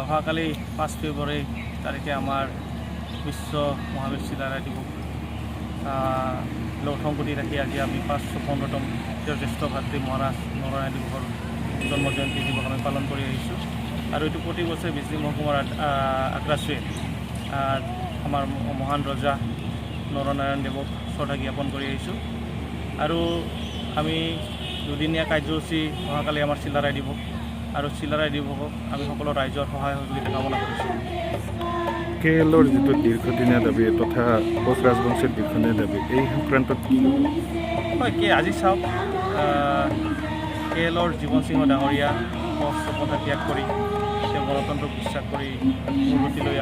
অহাকালি 5 ফেব্ৰুৱাৰী তাৰিখে আমাৰ বিশ্ব মহাবীৰ চিলাৰায় দিৱস সংগতি ৰাখি আজি আমি 555তম জ্যেষ্ঠ ভাতৃ মহাৰাজ নৰনাৰায়ণ দিৱসৰ জন্ম জয়ন্তী দিৱস আমি পালন কৰি আহিছোঁ। আৰু এইটো প্ৰতি বছৰে বিজলী মহকুমাৰ আগ্ৰাসুৱে আমাৰ মহান ৰজা নৰনাৰায়ণ দেৱক শ্ৰদ্ধা জ্ঞাপন কৰি আহিছোঁ। আৰু আমি দুদিনীয়া কাৰ্যসূচী অহাকালি আমাৰ চিলাৰায় দিৱস আৰু চিলাৰায় দিৱসক আমি সকলো ৰাইজৰ সহায় সহযোগিতা কামনা কৰিছোঁ। কেএলৰ যিটো দীৰ্ঘদিনীয়া দাবী তথা কোচ ৰাজবংশীৰ দীৰ্ঘদিনীয়া দাবী এই সংক্ৰান্তত কি হয় আজি চাওক কেএলৰ জীৱন সিংহ ডাঙৰীয়া পথ ত্যাগ কৰি তেওঁ গণতন্ত্ৰক বিশ্বাস কৰি মূলগতিলৈ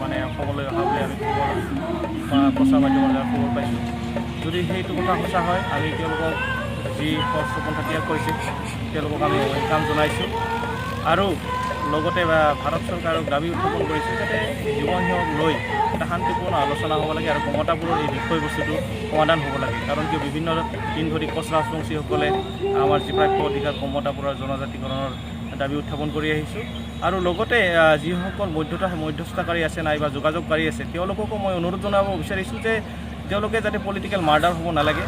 মানে অসমলৈ অহা বুলি আমি খবৰ প্ৰচাৰ মাধ্যমৰ দ্বাৰা খবৰ পাইছোঁ। যদি সেইটো কথা সঁচা হয় আমি তেওঁলোকক যি পথ ত্যাগ কৰিছিল তেওঁলোকক আমি ৱেলকাম জনাইছোঁ। আৰু লগতে ভাৰত চৰকাৰক দাবী উত্থাপন কৰিছোঁ যাতে জীৱন সিংহক লৈ এটা শান্তিপূৰ্ণ আলোচনা হ'ব লাগে আৰু কমতাপুৰৰ এই বিষয়বস্তুটো সমাধান হ'ব লাগে। কাৰণ কিয় বিভিন্ন দিন ধৰি কোচ ৰাজবংশীসকলে আমাৰ যি প্ৰাপ্য অধিকাৰ কমতাপুৰৰ জনজাতিকৰণৰ দাবী উত্থাপন কৰি আহিছোঁ। আৰু লগতে যিসকল মধ্যস্থতাকাৰী আছে নাইবা যোগাযোগকাৰী আছে তেওঁলোককো মই অনুৰোধ জনাব বিচাৰিছোঁ যে তেওঁলোকে যাতে পলিটিকেল মাৰ্ডাৰ হ'ব নালাগে,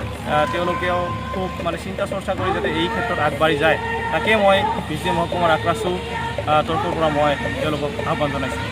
তেওঁলোকেও খুব মানে চিন্তা চৰ্চা কৰি যাতে এই ক্ষেত্ৰত আগবাঢ়ি যায় তাকে মই বিজলী মহকুমাৰ আগ্ৰাসু তৰফৰ পৰা মই তেওঁলোকক আহ্বান জনাইছোঁ।